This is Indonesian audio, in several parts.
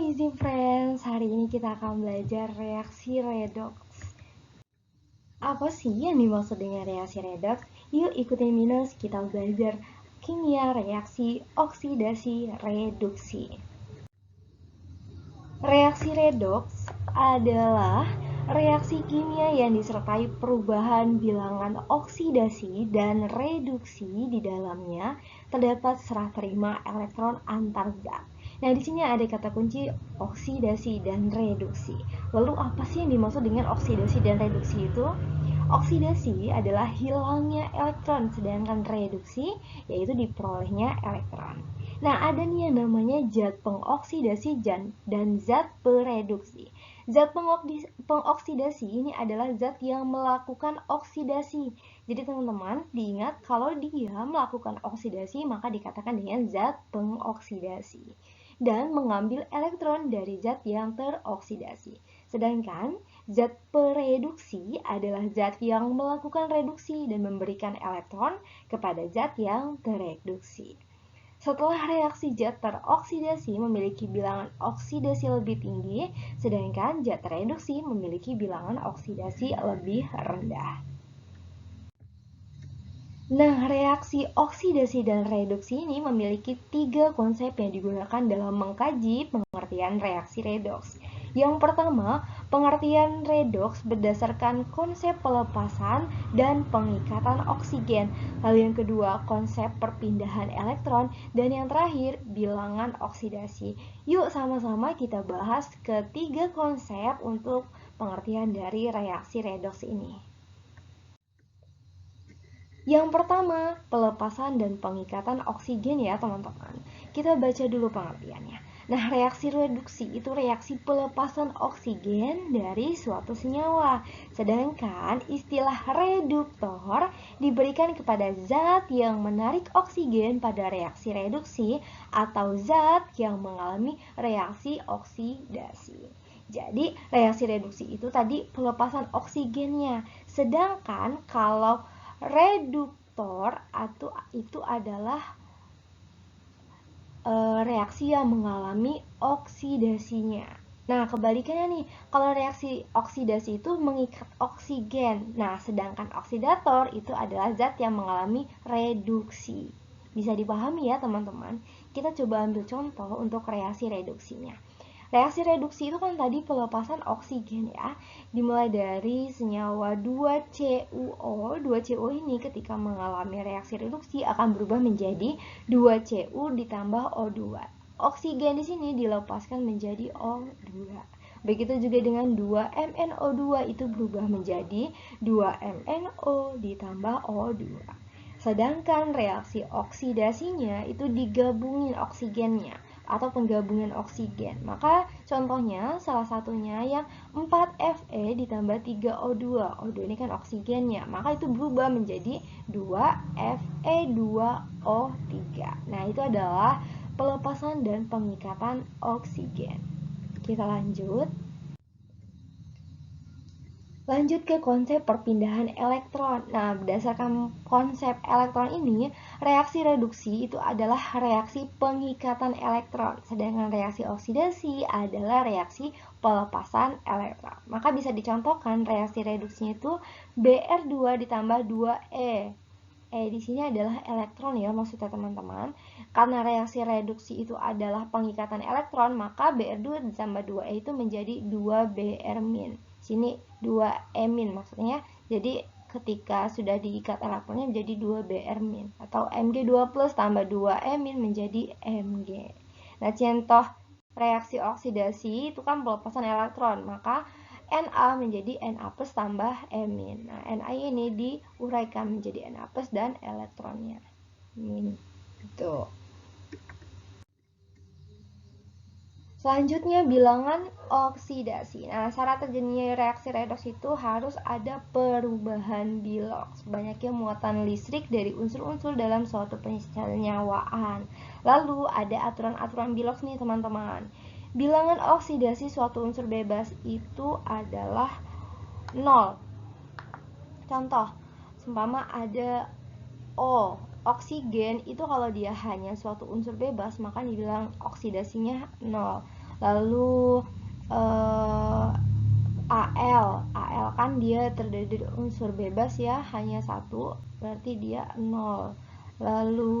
Amazing Friends, hari ini kita akan belajar reaksi redox. Apa sih yang dimaksud dengan reaksi redox? Yuk ikutin Minus, kita belajar kimia reaksi oksidasi reduksi. Reaksi redox adalah reaksi kimia yang disertai perubahan bilangan oksidasi dan reduksi di dalamnya terdapat serah terima elektron antar zat. Nah, di sini ada kata kunci oksidasi dan reduksi. Lalu apa sih yang dimaksud dengan oksidasi dan reduksi itu? Oksidasi adalah hilangnya elektron, sedangkan reduksi yaitu diperolehnya elektron. Nah, ada nih yang namanya zat pengoksidasi dan zat pereduksi. Zat pengoksidasi ini adalah zat yang melakukan oksidasi. Jadi teman-teman diingat kalau dia melakukan oksidasi maka dikatakan dengan zat pengoksidasi dan mengambil elektron dari zat yang teroksidasi. Sedangkan zat pereduksi adalah zat yang melakukan reduksi dan memberikan elektron kepada zat yang tereduksi. Setelah reaksi zat teroksidasi memiliki bilangan oksidasi lebih tinggi, sedangkan zat tereduksi memiliki bilangan oksidasi lebih rendah. Nah, reaksi oksidasi dan reduksi ini memiliki 3 konsep yang digunakan dalam mengkaji pengertian reaksi redox. Yang pertama, pengertian redox berdasarkan konsep pelepasan dan pengikatan oksigen. Lalu yang kedua, konsep perpindahan elektron. Dan yang terakhir, bilangan oksidasi. Yuk sama-sama kita bahas ketiga konsep untuk pengertian dari reaksi redox ini. Yang pertama, pelepasan dan pengikatan oksigen ya teman-teman. Kita baca dulu pengertiannya. Nah, reaksi reduksi itu reaksi pelepasan oksigen dari suatu senyawa. Sedangkan istilah reduktor diberikan kepada zat yang menarik oksigen pada reaksi reduksi atau zat yang mengalami reaksi oksidasi. Jadi, reaksi reduksi itu tadi pelepasan oksigennya. Sedangkan kalau reduktor atau itu adalah reaksi yang mengalami oksidasinya. Nah, kebalikannya nih, kalau reaksi oksidasi itu mengikat oksigen. Nah, sedangkan oksidator itu adalah zat yang mengalami reduksi. Bisa dipahami ya, teman-teman? Kita coba ambil contoh untuk reaksi reduksinya. Reaksi reduksi itu kan tadi pelepasan oksigen ya. Dimulai dari senyawa 2CuO. 2Cu ini ketika mengalami reaksi reduksi akan berubah menjadi 2Cu ditambah O2. Oksigen di sini dilepaskan menjadi O2. Begitu juga dengan 2MnO2 itu berubah menjadi 2MnO ditambah O2. Sedangkan reaksi oksidasinya itu digabungin oksigennya atau penggabungan oksigen. Maka contohnya salah satunya yang 4Fe ditambah 3O2. O2 ini kan oksigennya. Maka itu berubah menjadi 2Fe2O3. Nah, itu adalah pelepasan dan pengikatan oksigen. Kita lanjut. Lanjut ke konsep perpindahan elektron. Nah, berdasarkan konsep elektron ini, reaksi reduksi itu adalah reaksi pengikatan elektron, sedangkan reaksi oksidasi adalah reaksi pelepasan elektron. Maka bisa dicontohkan reaksi reduksinya itu Br2 ditambah 2E. Di sini adalah elektron ya maksudnya teman-teman. Karena reaksi reduksi itu adalah pengikatan elektron, maka Br2 ditambah 2E itu menjadi 2Br-. Sini 2E- maksudnya. Jadi ketika sudah diikat elektronnya menjadi 2Br- atau Mg2 plus tambah 2E- menjadi Mg. Nah, contoh reaksi oksidasi itu kan pelepasan elektron, maka Na menjadi Na plus tambah E-. Nah, Na ini diuraikan menjadi Na plus dan elektronnya. Gitu. Selanjutnya bilangan oksidasi. Nah, syarat terjadinya reaksi redoks itu harus ada perubahan bilox, banyaknya muatan listrik dari unsur-unsur dalam suatu penyanyawaan. Lalu ada aturan-aturan bilox nih teman-teman. Bilangan oksidasi suatu unsur bebas itu adalah 0. Contoh, seumpama ada O, oksigen itu kalau dia hanya suatu unsur bebas maka dibilang oksidasinya 0. Lalu Al kan dia terdiri dari unsur bebas ya, hanya satu, berarti dia 0. Lalu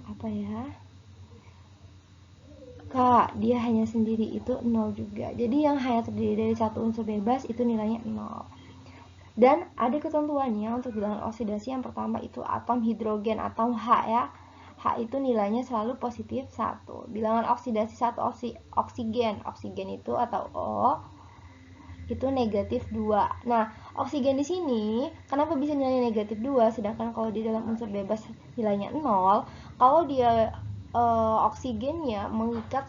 apa ya, K dia hanya sendiri, itu 0 juga. Jadi yang hanya terdiri dari satu unsur bebas itu nilainya 0. Dan ada ketentuannya untuk bilangan oksidasi. Yang pertama itu atom hidrogen atau H ya. H itu nilainya selalu positif 1. Bilangan oksidasi satu oksigen. Oksigen itu atau O itu negatif 2. Nah, oksigen di sini kenapa bisa nilainya negatif 2 sedangkan kalau di dalam unsur bebas nilainya 0? Kalau dia oksigennya mengikat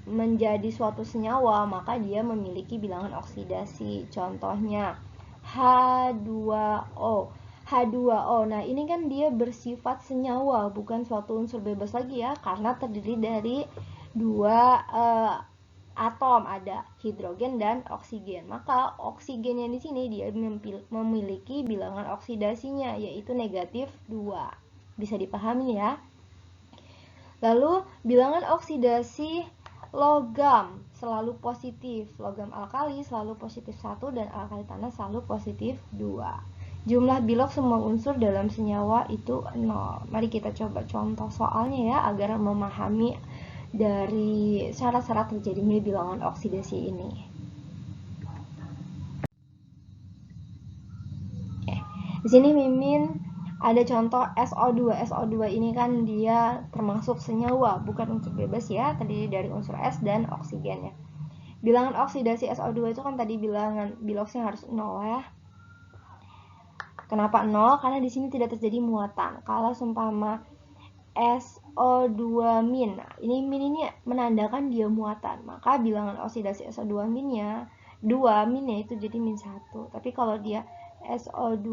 menjadi suatu senyawa, maka dia memiliki bilangan oksidasi. Contohnya H2O. H2O. Nah, ini kan dia bersifat senyawa, bukan suatu unsur bebas lagi ya, karena terdiri dari dua atom, ada hidrogen dan oksigen. Maka oksigen yang di sini dia memiliki bilangan oksidasinya yaitu negatif 2. Bisa dipahami ya? Lalu bilangan oksidasi logam selalu positif. Logam alkali selalu positif 1 dan alkali tanah selalu positif 2. Jumlah bilok semua unsur dalam senyawa itu 0. Mari kita coba contoh soalnya ya agar memahami dari syarat-syarat terjadinya bilangan oksidasi ini. Di sini Mimin ada contoh SO2. SO2 ini kan dia termasuk senyawa, bukan unsur bebas ya, terdiri dari unsur S dan oksigen ya. Bilangan oksidasi SO2 itu kan tadi bilangan biloksnya harus 0 ya. Kenapa 0? Karena di sini tidak terjadi muatan. Kalau seumpama SO2 min. Nah, ini min ini menandakan dia muatan. Maka bilangan oksidasi SO2 minnya 2 minnya itu jadi min 1. Tapi kalau dia SO2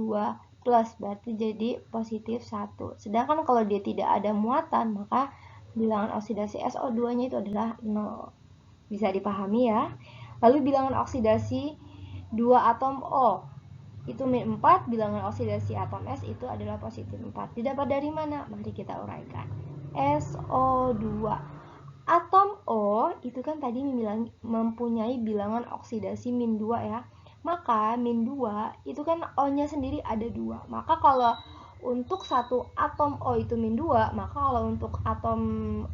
plus berarti jadi positif 1. Sedangkan kalau dia tidak ada muatan, maka bilangan oksidasi SO2-nya itu adalah 0. Bisa dipahami ya. Lalu bilangan oksidasi 2 atom O itu min 4, bilangan oksidasi atom S itu adalah positif 4. Didapat dari mana? Mari kita uraikan. SO2. Atom O itu kan tadi mempunyai bilangan oksidasi min 2 ya. Maka min 2 itu kan O-nya sendiri ada 2. Maka kalau untuk satu atom O itu min 2, maka kalau untuk atom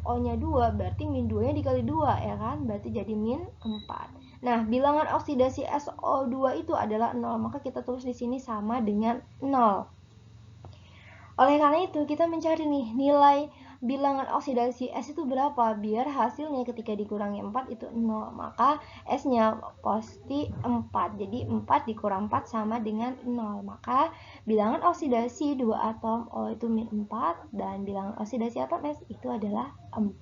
O-nya 2 berarti min 2-nya dikali 2 ya kan? Berarti jadi min 4. Nah, bilangan oksidasi SO2 itu adalah 0, maka kita tulis di sini sama dengan 0. Oleh karena itu, kita mencari nih nilai bilangan oksidasi S itu berapa, biar hasilnya ketika dikurangi 4 itu 0. Maka S-nya pasti 4. Jadi 4 dikurang 4 sama dengan 0. Maka bilangan oksidasi 2 atom O itu min 4 dan bilangan oksidasi atom S itu adalah 4.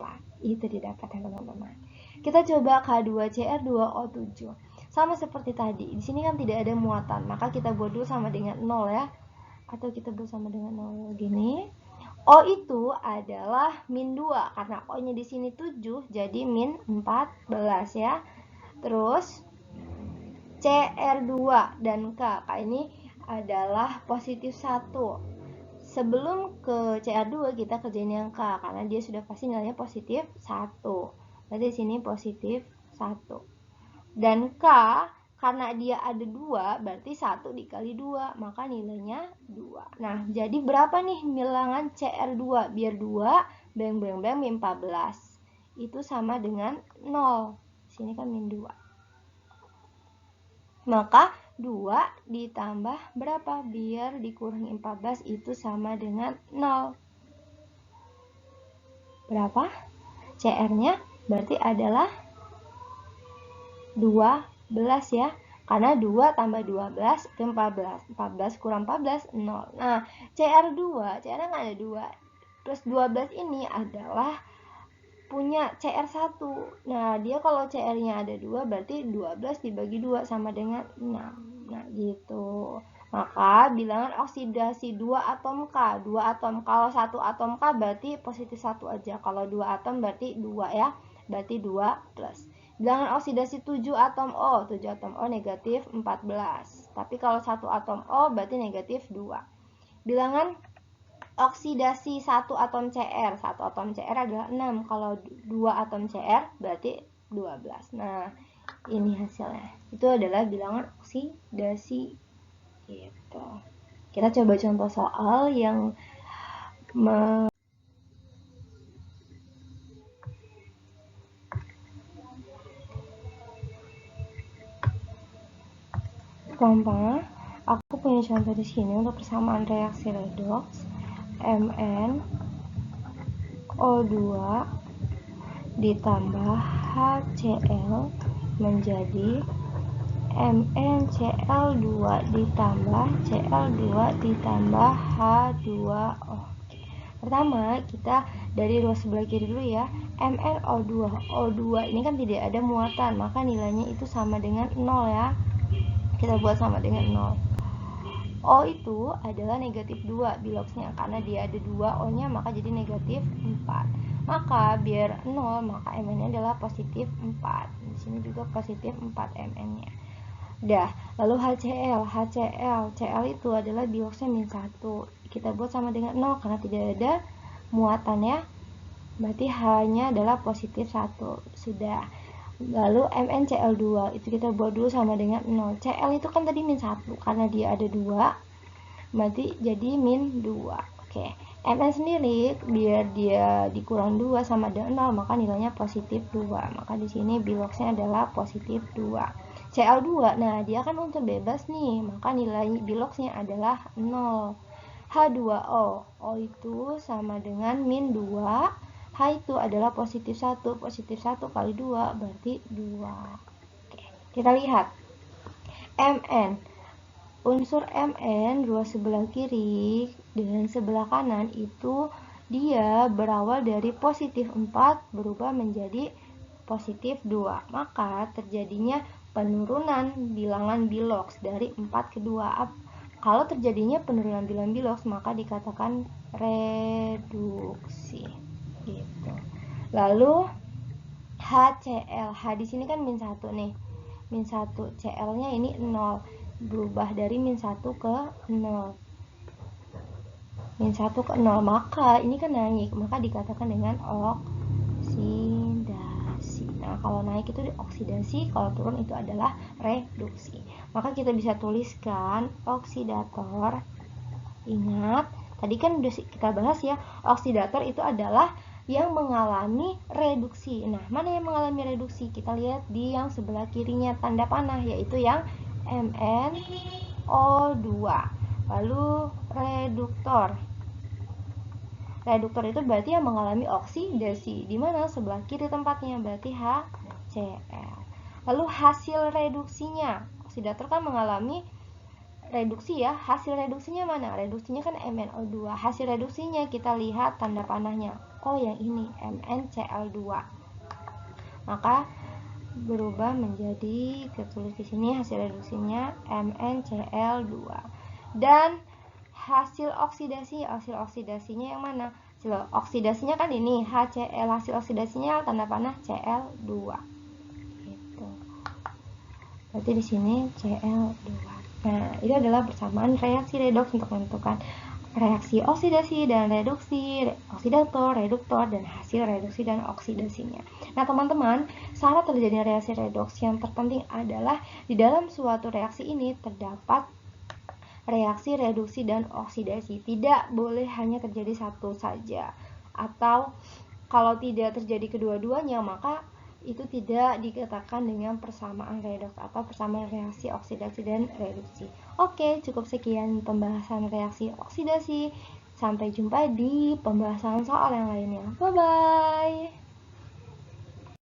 Itu didapatkan teman-teman. Kita coba K2Cr2O7. Sama seperti tadi. Di sini kan tidak ada muatan, maka kita buat dulu sama dengan 0 ya. Atau kita buat sama dengan 0 gini. O itu adalah min 2 karena O-nya di sini 7 jadi min 14 ya. Terus Cr2 dan K. K ini adalah positif 1. Sebelum ke Cr2 kita kerjain yang K karena dia sudah pasti nilainya positif 1. Berarti di sini positif 1. Dan K karena dia ada 2 berarti 1 dikali 2 maka nilainya 2. Nah, jadi berapa nih bilangan Cr2? Biar 2 beng min 14. Itu sama dengan 0. Sini kan min 2. Maka 2 ditambah berapa? Biar dikurangi 14 itu sama dengan 0. Berapa? Cr-nya berarti adalah 12 ya. Karena 2 tambah 12 itu 14. 14 kurang 14, 0. Nah, CR2, CR kan ada 2. Plus 12 ini adalah punya CR1. Nah, dia kalau CR-nya ada 2, berarti 12 dibagi 2 sama dengan 6. Nah, gitu. Maka bilangan oksidasi 2 atom K. 2 atom, kalau 1 atom K berarti positif 1 aja. Kalau 2 atom berarti 2 ya. Berarti 2 plus. Bilangan oksidasi 7 atom O. 7 atom O negatif 14. Tapi kalau 1 atom O berarti negatif 2. Bilangan oksidasi 1 atom Cr. 1 atom Cr adalah 6. Kalau 2 atom Cr berarti 12. Nah, ini hasilnya. Itu adalah bilangan oksidasi. Gitu. Kita coba contoh soal yang gampang. Aku punya contoh di sini untuk persamaan reaksi redoks Mn O2 ditambah HCl menjadi MnCl2 ditambah Cl2 ditambah H2O. Pertama, kita dari ruas sebelah kiri dulu ya. MnO2. O2 ini kan tidak ada muatan, maka nilainya itu sama dengan 0 ya. Kita buat sama dengan 0. O itu adalah negatif 2 biloxnya, karena dia ada 2 O-nya, maka jadi negatif 4. Maka biar 0, maka Mn-nya adalah positif 4. Di sini juga positif 4 Mn-nya. Dah, lalu Cl itu adalah biloxnya min 1. Kita buat sama dengan 0 karena tidak ada muatannya, berarti H-nya adalah positif 1. Sudah. Lalu MnCl2 itu kita buat dulu sama dengan 0. Cl itu kan tadi min 1, karena dia ada 2, berarti jadi min 2. Oke. Mn sendiri biar dia dikurang 2 sama dengan 0, maka nilainya positif 2. Maka di sini biloxnya adalah positif 2. Cl2, nah dia kan unsur bebas nih, maka nilai biloxnya adalah 0. H2O, O itu sama dengan min 2, H itu adalah positif 1, positif 1 kali 2 berarti 2. Oke, kita lihat Mn, unsur Mn ruas sebelah kiri dengan sebelah kanan itu dia berawal dari positif 4 berubah menjadi positif 2, maka terjadinya penurunan bilangan bilox dari 4 ke 2. Kalau terjadinya penurunan bilangan bilox, maka dikatakan reduksi. Gitu. Lalu HCl, H di sini kan min 1 nih. Min 1, Cl-nya ini 0. Berubah dari min 1 ke 0. Min 1 ke 0, maka ini kan naik, maka dikatakan dengan oksidasi. Nah, kalau naik itu oksidasi, kalau turun itu adalah reduksi. Maka kita bisa tuliskan oksidator. Ingat, tadi kan udah kita bahas ya, oksidator itu adalah yang mengalami reduksi. Nah, mana yang mengalami reduksi? Kita lihat di yang sebelah kirinya tanda panah, yaitu yang MnO2. Lalu reduktor. Reduktor itu berarti yang mengalami oksidasi. Di mana? Sebelah kiri tempatnya, berarti HCl. Lalu hasil reduksinya. Oksidator kan mengalami reduksi ya. Hasil reduksinya mana? Reduksinya kan MnO2. Hasil reduksinya kita lihat tanda panahnya. Oh, yang ini MnCl2. Maka berubah menjadi, kita tulis di sini hasil reduksinya MnCl2. Dan hasil oksidasinya yang mana? Hasil oksidasinya kan ini HCl, hasil oksidasinya tanda panah Cl2. Gitu. Berarti di sini Cl2. Nah, itu adalah persamaan reaksi redoks untuk menentukan reaksi oksidasi dan reduksi, oksidator, reduktor, dan hasil reduksi dan oksidasinya. Nah, teman-teman, syarat terjadinya reaksi redoks yang terpenting adalah di dalam suatu reaksi ini terdapat reaksi reduksi dan oksidasi. Tidak boleh hanya terjadi satu saja. Atau kalau tidak terjadi kedua-duanya, maka itu tidak dikatakan dengan persamaan redoks atau persamaan reaksi oksidasi dan reduksi. Oke, cukup sekian pembahasan reaksi oksidasi. Sampai jumpa di pembahasan soal yang lainnya. Bye-bye.